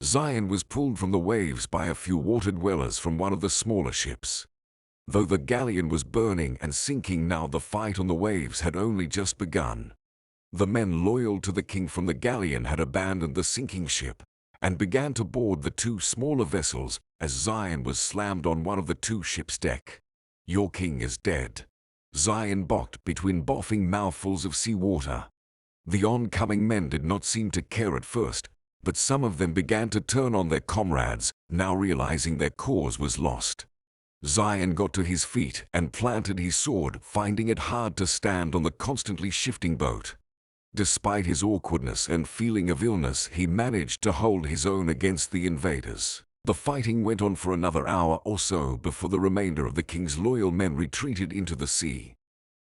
Xion was pulled from the waves by a few water dwellers from one of the smaller ships. Though the galleon was burning and sinking now, the fight on the waves had only just begun. The men loyal to the king from the galleon had abandoned the sinking ship and began to board the two smaller vessels as Xion was slammed on one of the two ships' deck. "Your king is dead," Xion barked between boffing mouthfuls of seawater. The oncoming men did not seem to care at first, but some of them began to turn on their comrades, now realizing their cause was lost. Xion got to his feet and planted his sword, finding it hard to stand on the constantly shifting boat. Despite his awkwardness and feeling of illness, he managed to hold his own against the invaders. The fighting went on for another hour or so before the remainder of the king's loyal men retreated into the sea.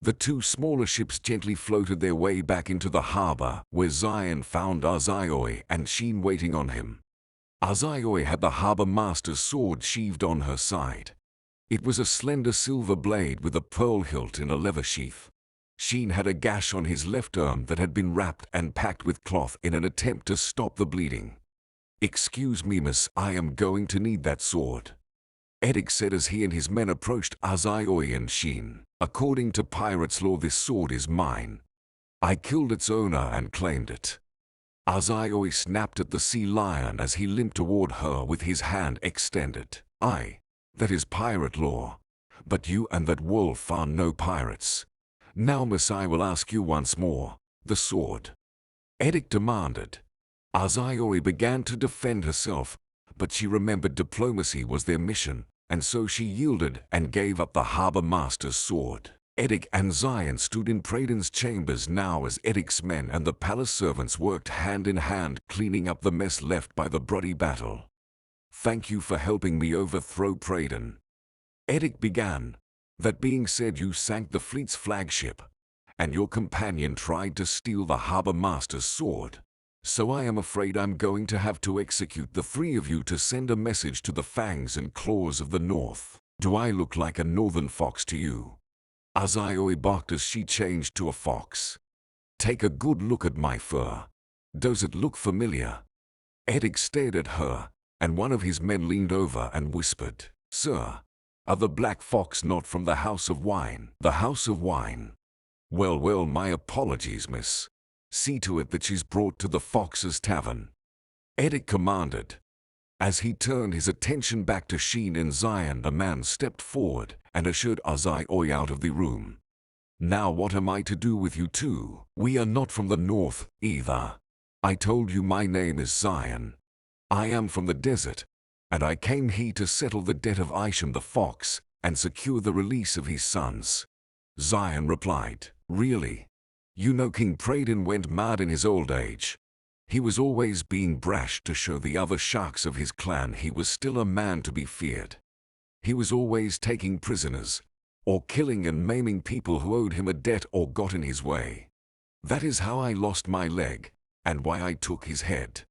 The two smaller ships gently floated their way back into the harbor, where Xion found Xion and Xion waiting on him. Xion had the harbor master's sword sheathed on her side. It was a slender silver blade with a pearl hilt in a leather sheath. Xion had a gash on his left arm that had been wrapped and packed with cloth in an attempt to stop the bleeding. "Excuse me, miss, I am going to need that sword," Eddick said as he and his men approached Xion and Xion. "According to pirates' law, this sword is mine. I killed its owner and claimed it." Xion snapped at the sea lion as he limped toward her with his hand extended. "Aye, that is pirate law. But you and that wolf are no pirates. Now, miss, I will ask you once more, the sword?" Eddick demanded. Xion began to defend herself, but she remembered diplomacy was their mission, and so she yielded and gave up the harbor master's sword. Eddick and Xion stood in Praden's chambers now as Eddick's men and the palace servants worked hand in hand cleaning up the mess left by the bloody battle. "Thank you for helping me overthrow Praden," Eddick began. "That being said, you sank the fleet's flagship, and your companion tried to steal the harbor master's sword. So I am afraid I'm going to have to execute the three of you to send a message to the fangs and claws of the north. Do I look like a northern fox to you?" Xion barked as she changed to a fox. "Take a good look at my fur. Does it look familiar?" Eddick stared at her, and one of his men leaned over and whispered, "Sir, are the Black Fox not from the House of Wine?" "The House of Wine? Well, my apologies, miss. See to it that she's brought to the Fox's Tavern," Eddick commanded. As he turned his attention back to Xion and Xion, a man stepped forward and ushered Xion out of the room. "Now what am I to do with you two? We are not from the north, either. I told you my name is Xion. I am from the desert, and I came here to settle the debt of Xion the fox and secure the release of his sons." Xion replied, "Really? You know King Praden went mad in his old age. He was always being brash to show the other sharks of his clan he was still a man to be feared. He was always taking prisoners, or killing and maiming people who owed him a debt or got in his way. That is how I lost my leg, and why I took his head,"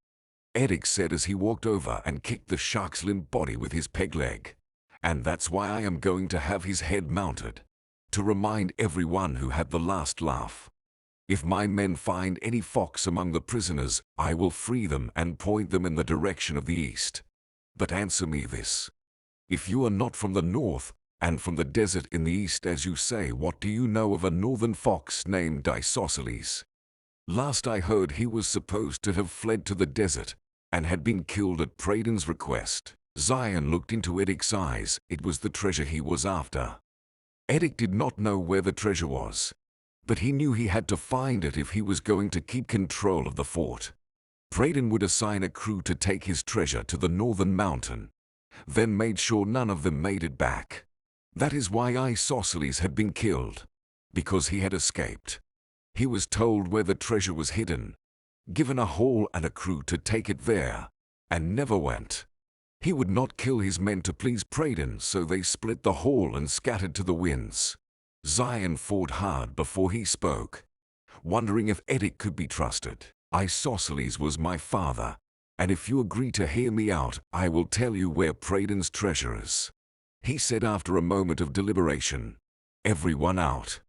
Eddick said as he walked over and kicked the shark's limp body with his peg leg. "And that's why I am going to have his head mounted, to remind everyone who had the last laugh. If my men find any fox among the prisoners, I will free them and point them in the direction of the east. But answer me this. If you are not from the north, and from the desert in the east as you say, what do you know of a northern fox named Isosceles? Last I heard he was supposed to have fled to the desert, and had been killed at Praden's request." Xion looked into Eddick's eyes. It was the treasure he was after. Eddick did not know where the treasure was, but he knew he had to find it if he was going to keep control of the fort. Praden would assign a crew to take his treasure to the northern mountain, then made sure none of them made it back. That is why Isosceles had been killed, because he had escaped. He was told where the treasure was hidden, given a haul and a crew to take it there, and never went. He would not kill his men to please Praden, so they split the haul and scattered to the winds. Xion fought hard before he spoke, wondering if Eddick could be trusted. "Isosceles was my father, and if you agree to hear me out, I will tell you where Praden's treasure is," he said after a moment of deliberation. "Everyone out,"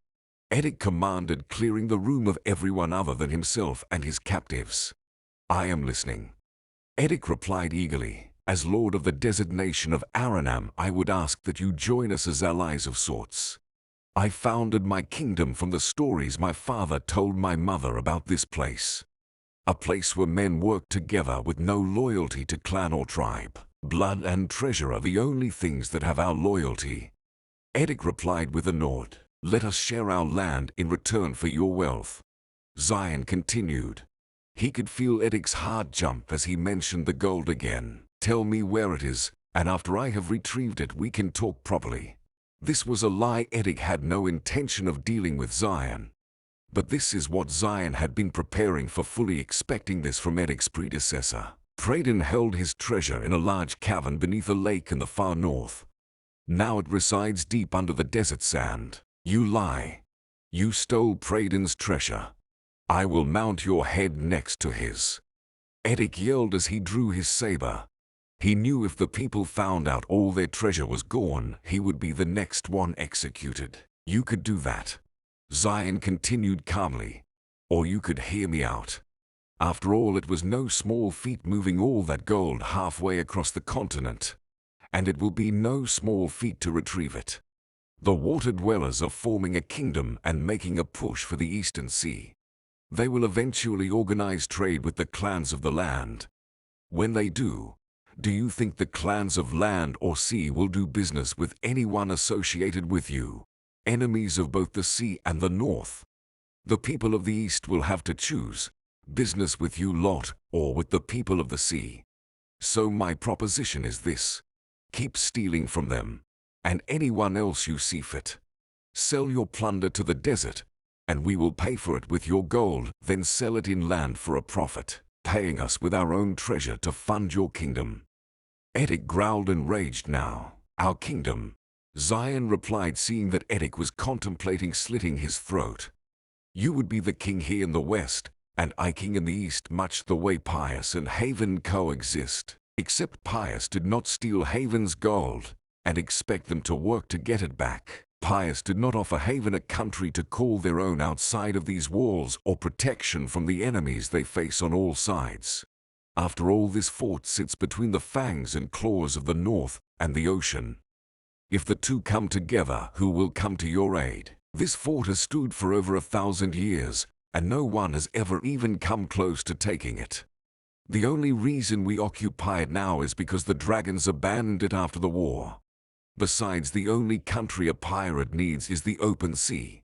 Eddick commanded, clearing the room of everyone other than himself and his captives. "I am listening." Edic replied eagerly, "As lord of the desert nation of Aranam, I would ask that you join us as allies of sorts. I founded my kingdom from the stories my father told my mother about this place. A place where men work together with no loyalty to clan or tribe. Blood and treasure are the only things that have our loyalty." Edic replied with a nod, "Let us share our land in return for your wealth." Xion continued. He could feel Edic's heart jump as he mentioned the gold again. "Tell me where it is, and after I have retrieved it we can talk properly." This was a lie. Edic had no intention of dealing with Xion. But this is what Xion had been preparing for, fully expecting this from Edic's predecessor. Praden held his treasure in a large cavern beneath a lake in the far north. Now it resides deep under the desert sand. "You lie. You stole Praden's treasure. I will mount your head next to his." Edic yelled as he drew his saber. He knew if the people found out all their treasure was gone, he would be the next one executed. "You could do that," Xion continued calmly, "or you could hear me out. After all, it was no small feat moving all that gold halfway across the continent, and it will be no small feat to retrieve it. The water dwellers are forming a kingdom and making a push for the Eastern Sea. They will eventually organize trade with the clans of the land. When they do you think the clans of land or sea will do business with anyone associated with you? Enemies of both the sea and the north. The people of the East will have to choose business with you lot or with the people of the sea. So my proposition is this: keep stealing from them and anyone else you see fit. Sell your plunder to the desert, and we will pay for it with your gold, then sell it inland for a profit, paying us with our own treasure to fund your kingdom." Edic growled and raged now. "Our kingdom?" Xion replied, seeing that Edic was contemplating slitting his throat. "You would be the king here in the west, and I king in the east, much the way Pius and Haven coexist. Except Pius did not steal Haven's gold and expect them to work to get it back. Pius did not offer Haven a country to call their own outside of these walls or protection from the enemies they face on all sides. After all, this fort sits between the fangs and claws of the north and the ocean. If the two come together, who will come to your aid? This fort has stood for over 1,000 years, and no one has ever even come close to taking it. The only reason we occupy it now is because the dragons abandoned it after the war. Besides, the only country a pirate needs is the open sea.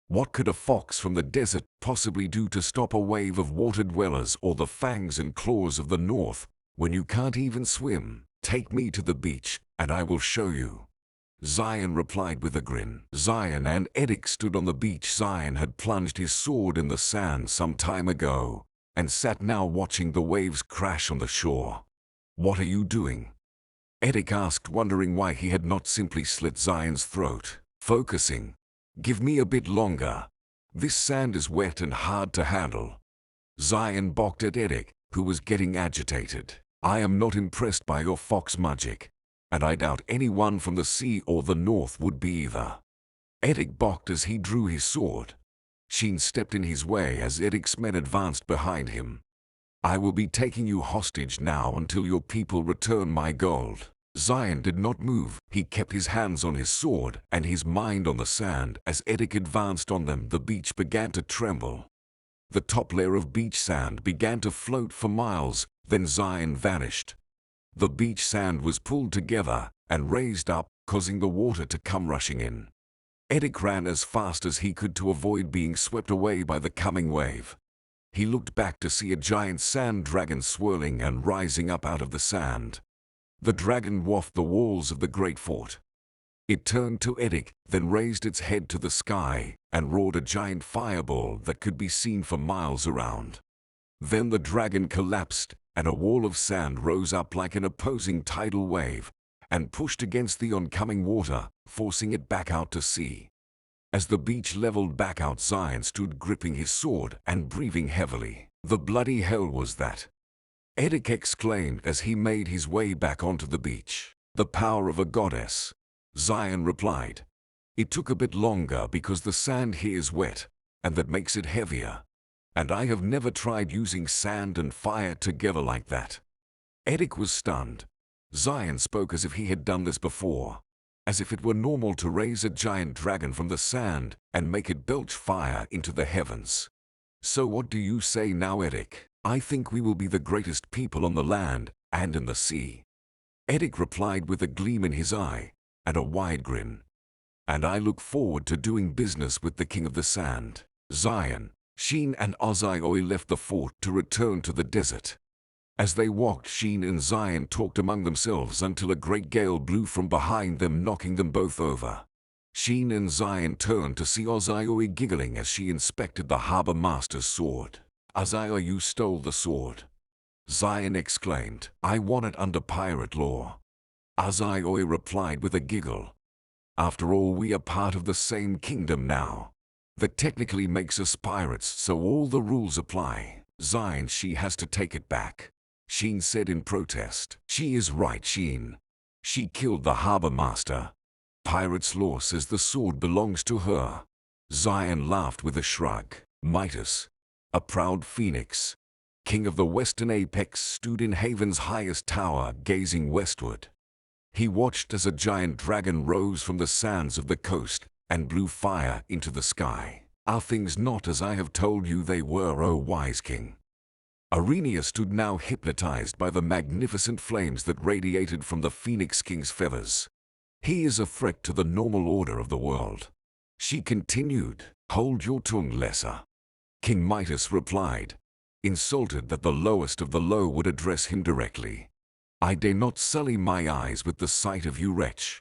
What could a fox from the desert possibly do to stop a wave of water dwellers or the fangs and claws of the north when you can't even swim? Take me to the beach, and I will show you." Xion replied with a grin. Xion and Edic stood on the beach. Xion had plunged his sword in the sand some time ago, and sat now watching the waves crash on the shore. "What are you doing?" Edic asked, wondering why he had not simply slit Xion's throat. "Focusing. Give me a bit longer. This sand is wet and hard to handle." Xion balked at Edic, who was getting agitated. "I am not impressed by your fox magic, and I doubt anyone from the sea or the north would be either." Edic balked as he drew his sword. Xion stepped in his way as Edic's men advanced behind him. "I will be taking you hostage now until your people return my gold." Xion did not move. He kept his hands on his sword and his mind on the sand. As Edic advanced on them, the beach began to tremble. The top layer of beach sand began to float for miles, then Xion vanished. The beach sand was pulled together and raised up, causing the water to come rushing in. Edic ran as fast as he could to avoid being swept away by the coming wave. He looked back to see a giant sand dragon swirling and rising up out of the sand. The dragon dwarfed the walls of the great fort. It turned to Edic, then raised its head to the sky and roared a giant fireball that could be seen for miles around. Then the dragon collapsed, and a wall of sand rose up like an opposing tidal wave and pushed against the oncoming water, forcing it back out to sea. As the beach leveled back out, Xion stood gripping his sword and breathing heavily. "The bloody hell was that?" Edic exclaimed as he made his way back onto the beach. "The power of a goddess," Xion replied. "It took a bit longer because the sand here is wet, and that makes it heavier. And I have never tried using sand and fire together like that." Edic was stunned. Xion spoke as if he had done this before, as if it were normal to raise a giant dragon from the sand and make it belch fire into the heavens. So what do you say now, Edic? I think we will be the greatest people on the land and in the sea. Edic replied with a gleam in his eye and a wide grin. And I look forward to doing business with the King of the Sand. Xion, Xion and Xioi left the fort to return to the desert. As they walked, Xion and Xion talked among themselves until a great gale blew from behind them, knocking them both over. Xion and Xion turned to see Xioi giggling as she inspected the harbor master's sword. Xioi, you stole the sword. Xion exclaimed. I won it under pirate law. Xioi replied with a giggle. After all, we are part of the same kingdom now. That technically makes us pirates, so all the rules apply. Xion, she has to take it back. Xion said in protest. She is right, Xion. She killed the harbor master. Pirate's law says the sword belongs to her. Xion laughed with a shrug. Midas, a proud phoenix, king of the western apex, stood in Haven's highest tower, gazing westward. He watched as a giant dragon rose from the sands of the coast and blew fire into the sky. Are things not as I have told you they were, O wise king? Arenia stood now, hypnotized by the magnificent flames that radiated from the Phoenix King's feathers. He is a threat to the normal order of the world. She continued. Hold your tongue, lesser. King Midas replied, insulted that the lowest of the low would address him directly. I dare not sully my eyes with the sight of you, wretch.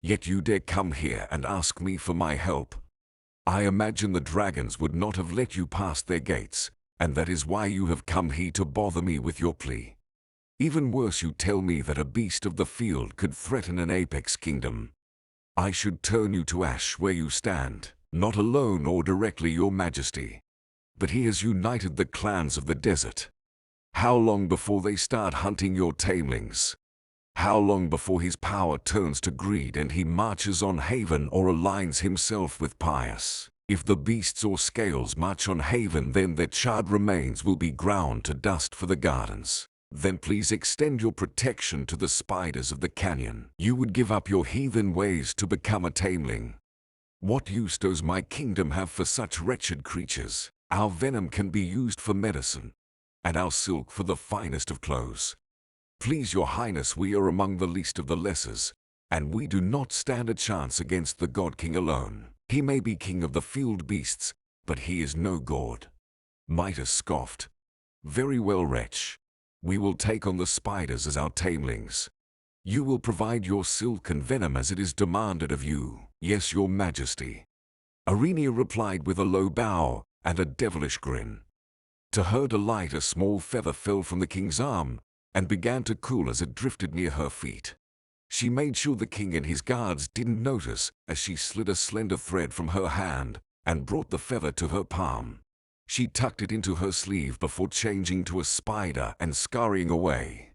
Yet you dare come here and ask me for my help. I imagine the dragons would not have let you pass their gates, and that is why you have come here to bother me with your plea. Even worse, you tell me that a beast of the field could threaten an apex kingdom. I should turn you to ash where you stand, not alone or directly, your majesty. But he has united the clans of the desert. How long before they start hunting your tamelings? How long before his power turns to greed and he marches on Haven or aligns himself with Pious? If the beasts or scales march on Haven, then their charred remains will be ground to dust for the gardens. Then please extend your protection to the spiders of the canyon. You would give up your heathen ways to become a tameling. What use does my kingdom have for such wretched creatures? Our venom can be used for medicine, and our silk for the finest of clothes. Please, your highness, we are among the least of the lessers, and we do not stand a chance against the god king alone. He may be king of the field beasts, but he is no god. Midas scoffed. Very well, wretch. We will take on the spiders as our tamelings. You will provide your silk and venom as it is demanded of you. Yes, your majesty. Arenia replied with a low bow and a devilish grin. To her delight, a small feather fell from the king's arm and began to cool as it drifted near her feet. She made sure the king and his guards didn't notice as she slid a slender thread from her hand and brought the feather to her palm. She tucked it into her sleeve before changing to a spider and scurrying away.